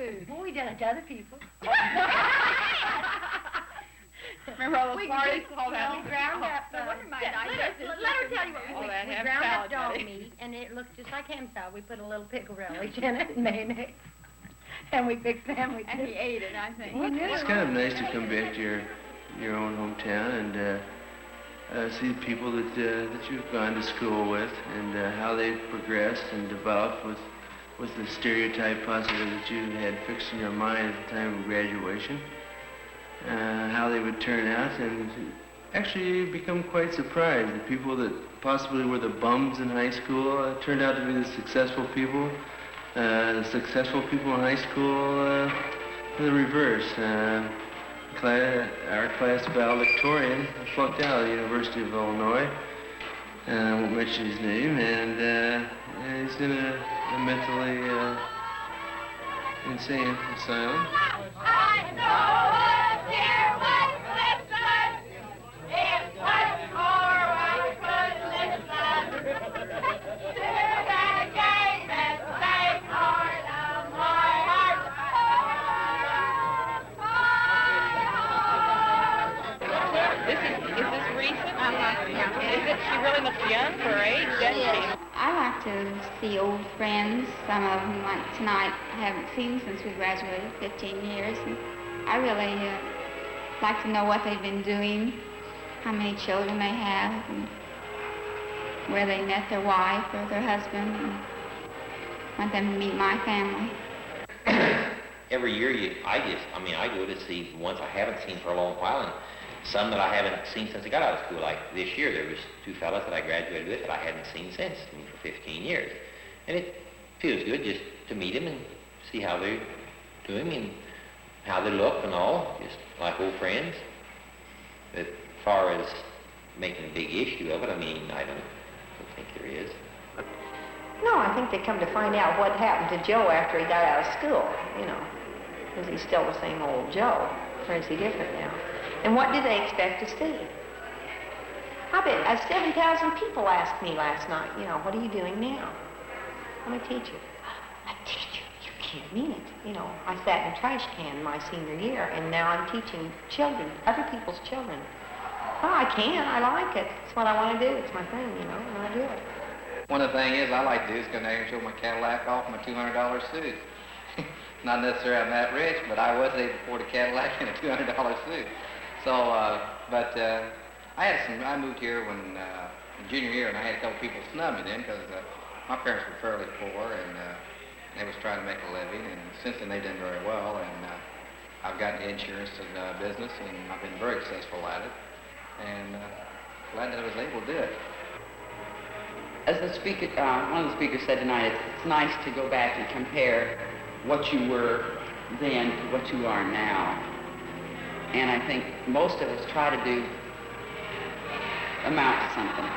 too. Well, we did it to other people. Remember all those parties? All that. We ground up. No wonder my let her tell you what all that we half ground up salad, dog Betty. meat, and it looked just like ham salad. We put a little pickle relish in it and mayonnaise, and we picked sandwiches. And he ate it, I think. It's kind of nice to come back to your own hometown and see the people that you've gone to school with and how they've progressed and developed with the stereotype possibly that you had fixed in your mind at the time of graduation. How they would turn out, and actually become quite surprised. The people that possibly were the bums in high school turned out to be the successful people. The successful people in high school, the reverse. Our class valedictorian flunked out of the University of Illinois. I won't mention his name, and he's in a mentally insane asylum. I know. There was listen, it was more I could listen to that game and same heart of my heart. Is this recent? She really looks young for her age, doesn't she? I like to see old friends, some of them like tonight I haven't seen since we graduated, 15 years. And I really like to know what they've been doing, how many children they have, and where they met their wife or their husband, and want them to meet my family. Every year, I go to see the ones I haven't seen for a long while, and some that I haven't seen since I got out of school. Like this year, there was two fellas that I graduated with that I hadn't seen since, for 15 years. And it feels good just to meet them and see how they're doing and how they look and all, just like old friends. But as far as making a big issue of it, I don't think there is. No, I think they come to find out what happened to Joe after he got out of school, Is he still the same old Joe, or is he different now? And what do they expect to see? I bet 7,000 people asked me last night, what are you doing now? I'm a teacher. A teacher? You can't mean it. I sat in a trash can my senior year, and now I'm teaching children, other people's children. Oh, I can. I like it. It's what I want to do. It's my thing, and I do it. One of the things I like to do is go down here and show my Cadillac off my $200 suit. Not necessarily I'm that rich, but I was able to afford a Cadillac and a $200 suit. So, I moved here when junior year, and I had a couple people snub me then because my parents were fairly poor, and they was trying to make a living, and since then they've done very well, and I've gotten the insurance business, and I've been very successful at it, and glad that I was able to do it. As the speaker, one of the speakers said tonight, it's nice to go back and compare what you were then to what you are now. And I think most of us try to do amount to something.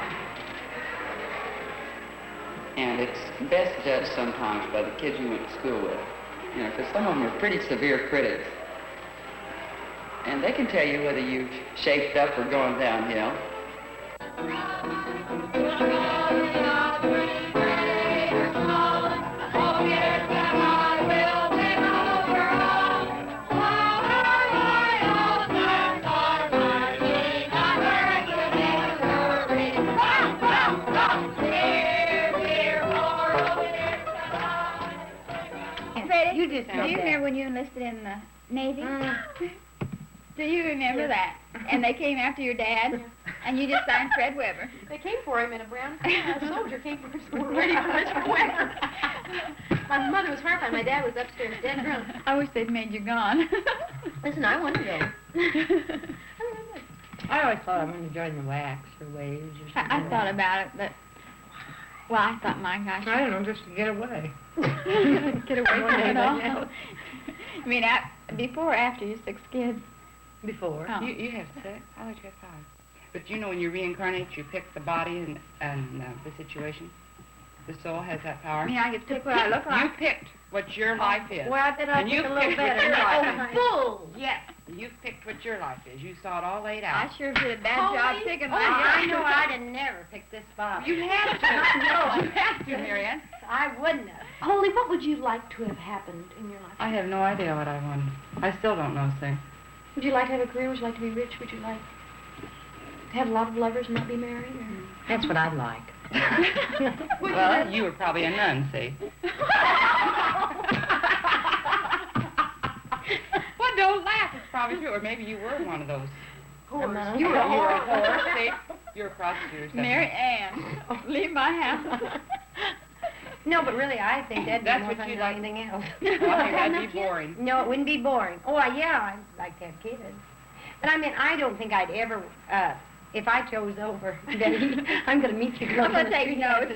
And it's best judged sometimes by the kids you went to school with. Because some of them are pretty severe critics. And they can tell you whether you've shaped up or gone downhill. Do you remember when you enlisted in the Navy? Do you remember that? And they came after your dad, and you just signed Fred Weber. They came for him in a brown car. A soldier came for him. Ready for Mr. Weber. My mother was horrified. My dad was upstairs dead drunk. I wish they'd made you gone. Listen, I want to go. I always thought I wanted to join the wax or waves or something. I thought about it, but, well, I thought, my gosh. I don't know, just to get away. Get away from it all. I mean, before or after your 6 kids? Before. Oh. You have 6? I thought you had 5. But when you reincarnate, you pick the body and the situation. The soul has that power. I mean, I could pick what I look like. You picked what your life is. Well, I bet I'll pick a little better. Oh, fool! Yes. You picked what your life is. You saw it all laid out. I sure did a bad job picking my I know I'd have never picked this spot. You have to. I know. You have to, Marianne. I wouldn't have. Holly, what would you like to have happened in your life? I have no idea what I want. I still don't know, Sue. Would you like to have a career? Would you like to be rich? Would you like to have a lot of lovers and not be married? Or? That's what I'd like. Well, you were probably a nun, see. Well, don't laugh. It's probably true. Or maybe you were one of those. Horse. You were a horse, see? You're a prostitute or something. Mary Ann, leave my house. No, but really, I think that'd be That's more what fun you'd than like. anything else. Well, I think that'd be boring. No, it wouldn't be boring. Oh, yeah, I'd like to have kids. But I mean, I don't think I'd ever, if I chose over, Betty, I'm going to meet you girls. I'm gonna take notes.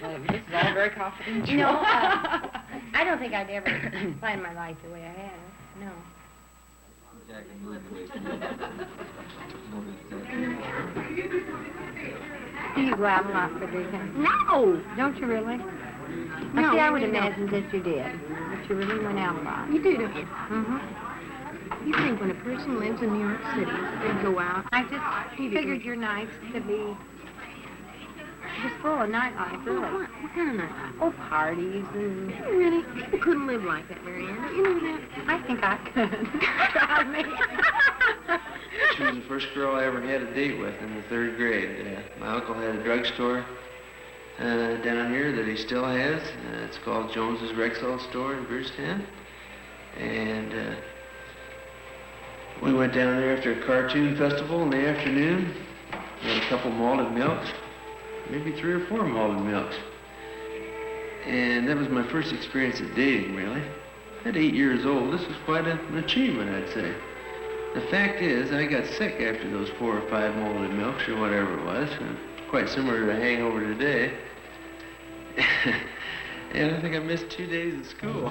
Well, this is all very confidential. No, I don't think I'd ever plan my life the way I had it. No. Do you go out a lot for drinking? No! Don't you really? No, see, I would imagine that you did. That you really went out a lot. You do, don't you? Mm-hmm. You think when a person lives in New York City, they go out. I just figured your nights to be just full of nightlife, really. What kind of nightlife? Oh, parties and... Really? You couldn't live like that, Marianne. You know that? I think I could. Try me. She was the first girl I ever had a date with in the 3rd grade. My uncle had a drugstore down here that he still has. It's called Jones's Rexall Store in Beardstown. And we went down there after a cartoon festival in the afternoon. We had a couple malted milks, maybe 3 or 4 malted milks. And that was my first experience of dating, really. At 8 years old, this was quite an achievement, I'd say. The fact is, I got sick after those 4 or 5 malted milks, or whatever it was. Quite similar to a hangover today. And I think I missed 2 days of school.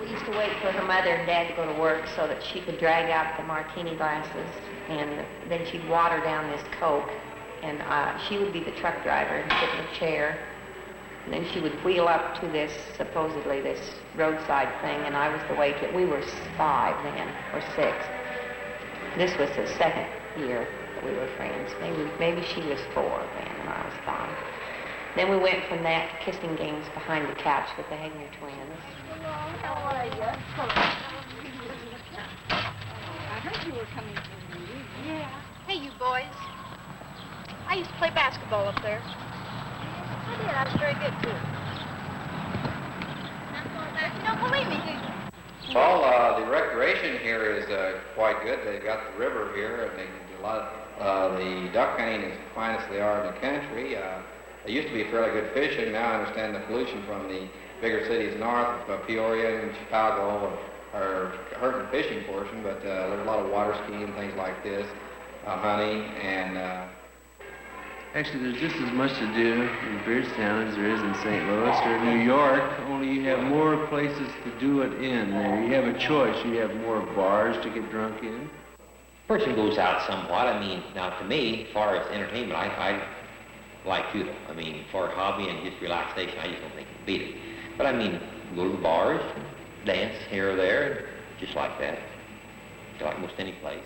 We used to wait for her mother and dad to go to work so that she could drag out the martini glasses, and then she'd water down this Coke, and she would be the truck driver and sit in the chair, and then she would wheel up to this, supposedly this roadside thing, and I was the waitress. We were 5 then, or 6. This was the 2nd year that we were friends. Maybe she was 4 then, and I was 5. Then we went from that to kissing games behind the couch with the Hagner twins. How are you? I heard you were coming from the meeting. Yeah. Hey, you boys. I used to play basketball up there. I did. I was very good, too. You don't believe me, do you? Well, the recreation here is quite good. They've got the river here, and they can do a lot of, the duck hunting is the finest they are in the country. It used to be fairly good fishing. Now I understand the pollution from the bigger cities north of Peoria and Chicago are hurting the fishing portion, but there's a lot of water skiing, things like this, hunting, and... Actually, there's just as much to do in Beardstown as there is in St. Louis or New York, only you have more places to do it in there. You have a choice. You have more bars to get drunk in. Person goes out somewhat. I mean, now to me, as far as entertainment, I like judo. I mean, for a hobby and just relaxation, I just don't think it beat it. But I mean, go to the bars, dance here or there, just like that. Just like most any place.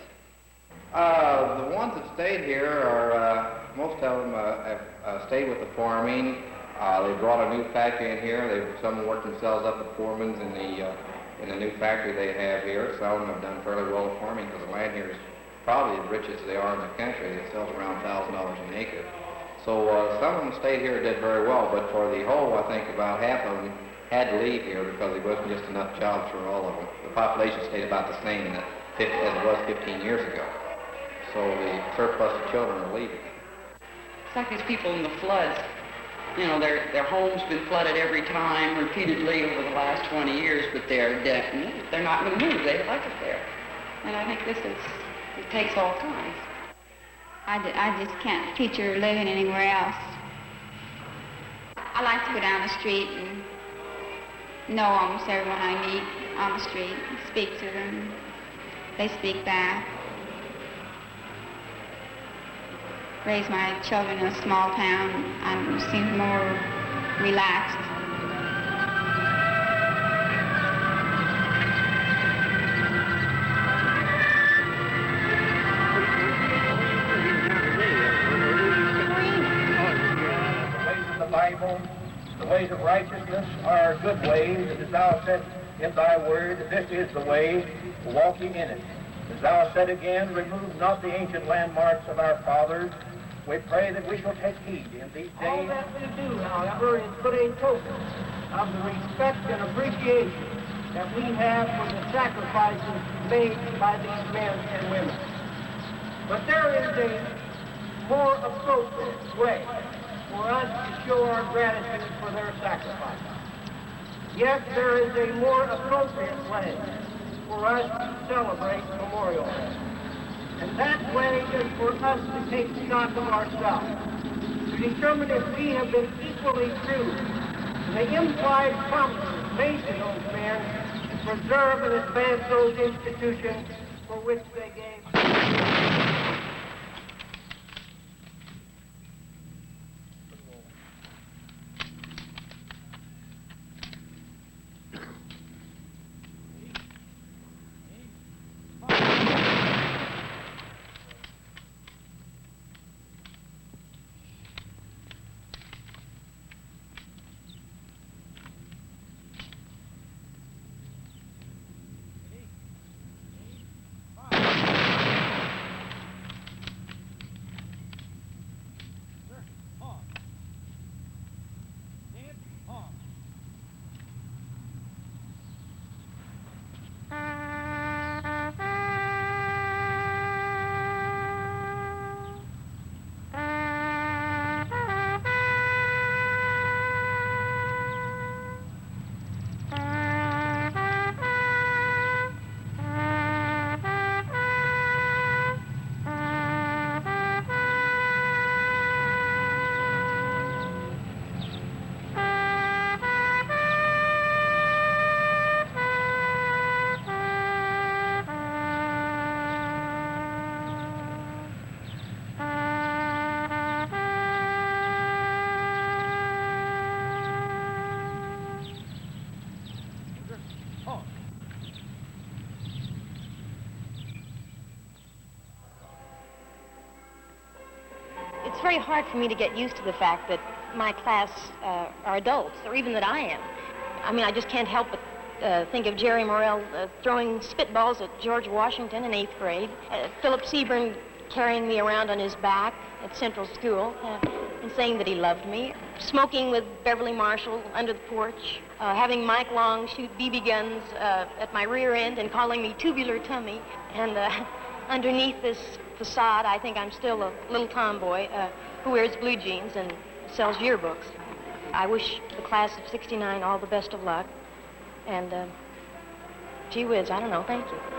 The ones that stayed here are, most of them have stayed with the farming. They brought a new factory in here. Some worked themselves up at foremen's in the new factory they have here. Some of them have done fairly well at farming because the land here is probably as rich as they are in the country. It sells around $1,000 an acre. So some of them stayed here and did very well, but for the whole, I think about half of them had to leave here because there wasn't just enough jobs for all of them. The population stayed about the same as it was 15 years ago. So the surplus of children are leaving. It's like these people in the floods. You know, their home's been flooded every time, repeatedly over the last 20 years, but they're not going to move. They like it there. And I think it takes all kinds. I just can't picture living anywhere else. I like to go down the street and know almost everyone I meet on the street and speak to them. They speak back. Raise my children in a small town. I seem more relaxed. Bible, the ways of righteousness are good ways, and as thou said in thy word, this is the way, walking in it. As thou said again, remove not the ancient landmarks of our fathers. We pray that we shall take heed in these days. All that we do, however, is but a token of the respect and appreciation that we have for the sacrifices made by these men and women. But there is a more appropriate way for us to show our gratitude for their sacrifice. Yes, there is a more appropriate way for us to celebrate Memorial Day. And that way is for us to take stock of ourselves, to determine if we have been equally true to the implied promises made to those men to preserve and advance those institutions for which they gave. It's very hard for me to get used to the fact that my class are adults, or even that I am. I mean, I just can't help but think of Jerry Morrell throwing spitballs at George Washington in 8th grade, Philip Seaburn carrying me around on his back at Central School and saying that he loved me, smoking with Beverly Marshall under the porch, having Mike Long shoot BB guns at my rear end and calling me Tubular Tummy, and underneath this facade, I think I'm still a little tomboy who wears blue jeans and sells yearbooks. I wish the class of '69 all the best of luck, and gee whiz, I don't know, thank you.